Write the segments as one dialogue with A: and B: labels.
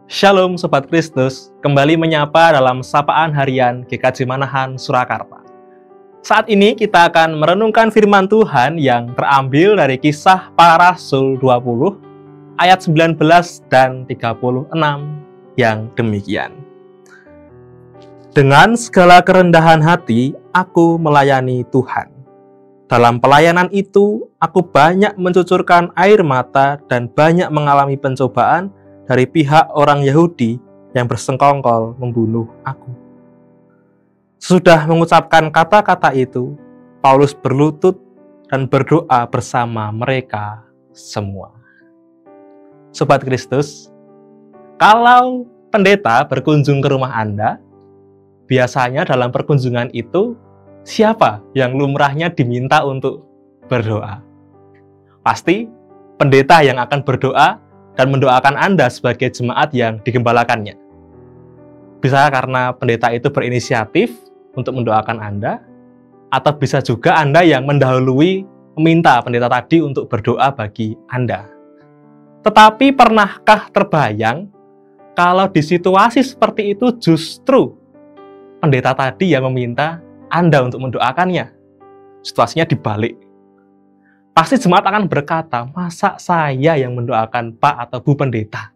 A: Shalom Sobat Kristus, kembali menyapa dalam Sapaan Harian GKJ Manahan Surakarta. Saat ini kita akan merenungkan firman Tuhan yang terambil dari Kisah Para Rasul 20 ayat 19 dan 36 yang demikian. Dengan segala kerendahan hati, aku melayani Tuhan. Dalam pelayanan itu, aku banyak mencucurkan air mata dan banyak mengalami pencobaan dari pihak orang Yahudi yang bersengkongkol membunuh aku. Sesudah mengucapkan kata-kata itu, Paulus berlutut dan berdoa bersama mereka semua. Sobat Kristus, kalau pendeta berkunjung ke rumah Anda, biasanya dalam perkunjungan itu, siapa yang lumrahnya diminta untuk berdoa? Pasti pendeta yang akan berdoa dan mendoakan Anda sebagai jemaat yang digembalakannya. Bisa karena pendeta itu berinisiatif untuk mendoakan Anda, atau bisa juga Anda yang mendahului meminta pendeta tadi untuk berdoa bagi Anda. Tetapi pernahkah terbayang kalau di situasi seperti itu justru pendeta tadi yang meminta Anda untuk mendoakannya? Situasinya dibalik. Pasti jemaat akan berkata, masa saya yang mendoakan Pak atau Bu Pendeta?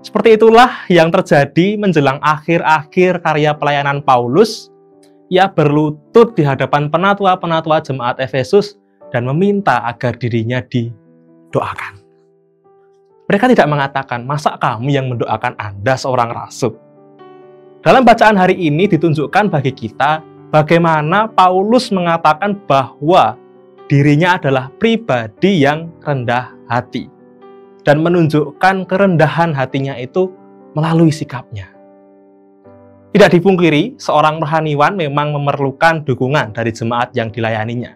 A: Seperti itulah yang terjadi menjelang akhir-akhir karya pelayanan Paulus. Ia berlutut di hadapan penatua-penatua jemaat Efesus dan meminta agar dirinya didoakan. Mereka tidak mengatakan, masa kamu yang mendoakan Anda seorang rasul? Dalam bacaan hari ini ditunjukkan bagi kita bagaimana Paulus mengatakan bahwa dirinya adalah pribadi yang rendah hati dan menunjukkan kerendahan hatinya itu melalui sikapnya. Tidak dipungkiri, seorang rohaniwan memang memerlukan dukungan dari jemaat yang dilayaninya,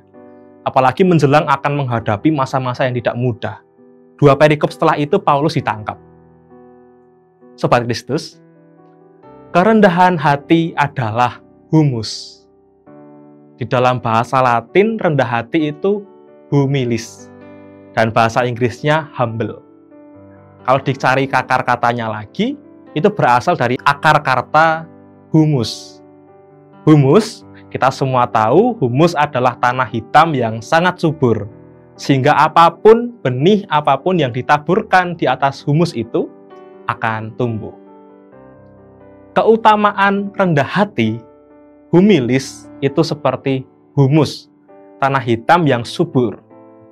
A: apalagi menjelang akan menghadapi masa-masa yang tidak mudah. 2 perikop setelah itu Paulus ditangkap. Sobat Kristus, kerendahan hati adalah humus. Di dalam bahasa Latin, rendah hati itu humilis. Dan bahasa Inggrisnya humble. Kalau dicari akar katanya lagi, itu berasal dari akar kata humus. Humus, kita semua tahu, humus adalah tanah hitam yang sangat subur. Sehingga apapun, benih apapun yang ditaburkan di atas humus itu akan tumbuh. Keutamaan rendah hati, humilis, itu seperti humus, tanah hitam yang subur,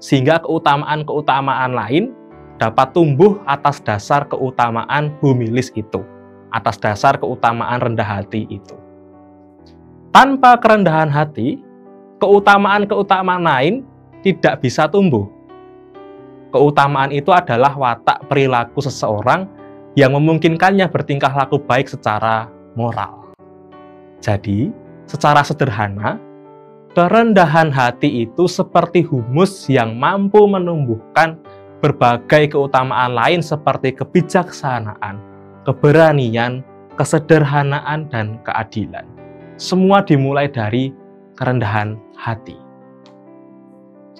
A: sehingga keutamaan-keutamaan lain dapat tumbuh atas dasar keutamaan humilis itu, atas dasar keutamaan rendah hati itu. Tanpa kerendahan hati, keutamaan-keutamaan lain tidak bisa tumbuh. Keutamaan itu adalah watak perilaku seseorang yang memungkinkannya bertingkah laku baik secara moral. Jadi, secara sederhana, kerendahan hati itu seperti humus yang mampu menumbuhkan berbagai keutamaan lain seperti kebijaksanaan, keberanian, kesederhanaan, dan keadilan. Semua dimulai dari kerendahan hati.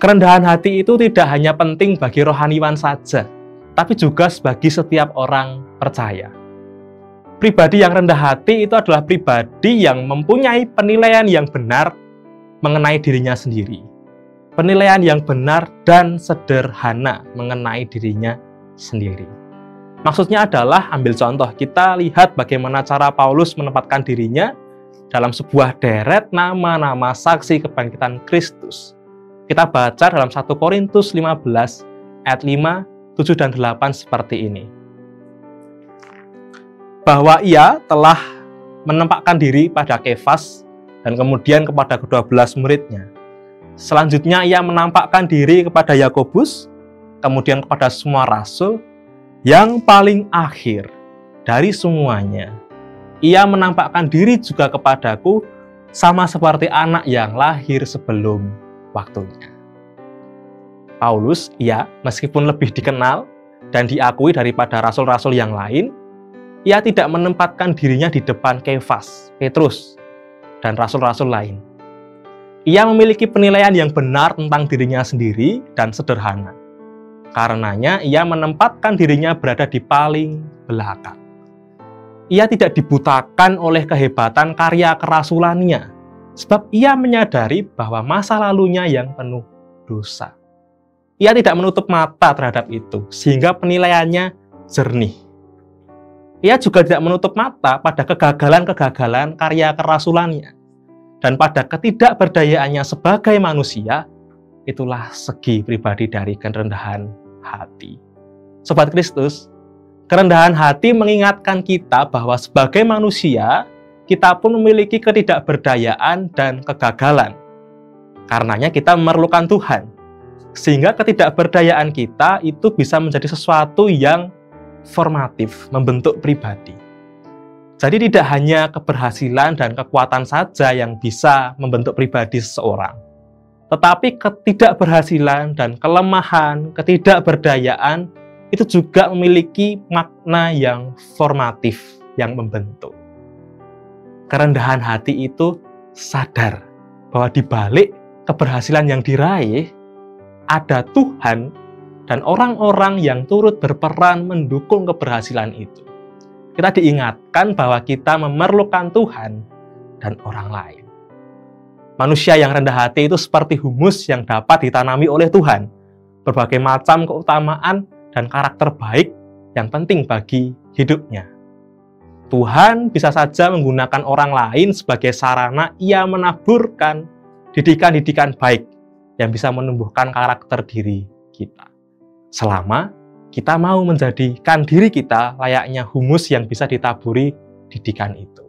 A: Kerendahan hati itu tidak hanya penting bagi rohaniwan saja, tapi juga bagi setiap orang percaya. Pribadi yang rendah hati itu adalah pribadi yang mempunyai penilaian yang benar mengenai dirinya sendiri. Penilaian yang benar dan sederhana mengenai dirinya sendiri. Maksudnya adalah, ambil contoh, kita lihat bagaimana cara Paulus menempatkan dirinya dalam sebuah deret nama-nama saksi kebangkitan Kristus. Kita baca dalam 1 Korintus 15 ayat 5, 7, dan 8 seperti ini. Bahwa ia telah menempatkan diri pada Kefas dan kemudian kepada ke-12 muridnya. Selanjutnya ia menampakkan diri kepada Yakobus, kemudian kepada semua rasul. Yang paling akhir dari semuanya, ia menampakkan diri juga kepadaku sama seperti anak yang lahir sebelum waktunya. Paulus, meskipun lebih dikenal dan diakui daripada rasul-rasul yang lain, ia tidak menempatkan dirinya di depan Kefas, Petrus, dan rasul-rasul lain. Ia memiliki penilaian yang benar tentang dirinya sendiri dan sederhana. Karenanya ia menempatkan dirinya berada di paling belakang. Ia tidak dibutakan oleh kehebatan karya kerasulannya, sebab ia menyadari bahwa masa lalunya yang penuh dosa. Ia tidak menutup mata terhadap itu, sehingga penilaiannya jernih. Ia juga tidak menutup mata pada kegagalan-kegagalan karya kerasulannya. Dan pada ketidakberdayaannya sebagai manusia, itulah segi pribadi dari kerendahan hati. Sobat Kristus, kerendahan hati mengingatkan kita bahwa sebagai manusia, kita pun memiliki ketidakberdayaan dan kegagalan. Karenanya kita memerlukan Tuhan. Sehingga ketidakberdayaan kita itu bisa menjadi sesuatu yang formatif, membentuk pribadi. Jadi tidak hanya keberhasilan dan kekuatan saja yang bisa membentuk pribadi seseorang. Tetapi ketidakberhasilan dan kelemahan, ketidakberdayaan itu juga memiliki makna yang formatif, yang membentuk. Kerendahan hati itu sadar bahwa di balik keberhasilan yang diraih, ada Tuhan dan orang-orang yang turut berperan mendukung keberhasilan itu. Kita diingatkan bahwa kita memerlukan Tuhan dan orang lain. Manusia yang rendah hati itu seperti humus yang dapat ditanami oleh Tuhan. Berbagai macam keutamaan dan karakter baik yang penting bagi hidupnya. Tuhan bisa saja menggunakan orang lain sebagai sarana ia menaburkan didikan-didikan baik yang bisa menumbuhkan karakter diri kita. Selama kita mau menjadikan diri kita layaknya humus yang bisa ditaburi didikan itu.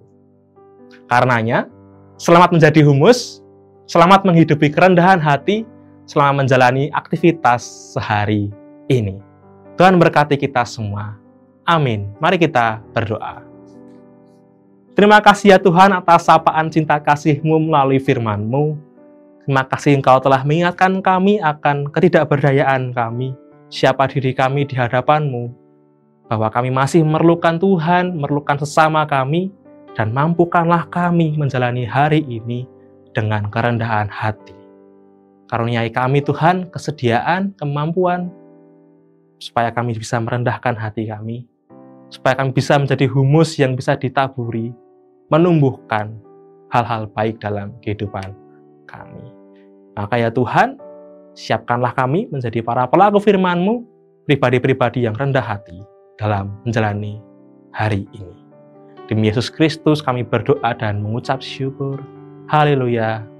A: Karenanya, selamat menjadi humus, selamat menghidupi kerendahan hati, selamat menjalani aktivitas sehari ini. Tuhan berkati kita semua. Amin. Mari kita berdoa. Terima kasih ya Tuhan atas sapaan cinta kasih-Mu melalui firman-Mu. Terima kasih Engkau telah mengingatkan kami akan ketidakberdayaan kami, siapa diri kami di hadapan-Mu, bahwa kami masih memerlukan Tuhan, memerlukan sesama kami, dan mampukanlah kami menjalani hari ini dengan kerendahan hati. Karuniai kami Tuhan kesediaan, kemampuan, supaya kami bisa merendahkan hati kami, supaya kami bisa menjadi humus yang bisa ditaburi, menumbuhkan hal-hal baik dalam kehidupan kami. Maka ya Tuhan, siapkanlah kami menjadi para pelaku firman-Mu, pribadi-pribadi yang rendah hati dalam menjalani hari ini. Demi Yesus Kristus kami berdoa dan mengucap syukur. Haleluya.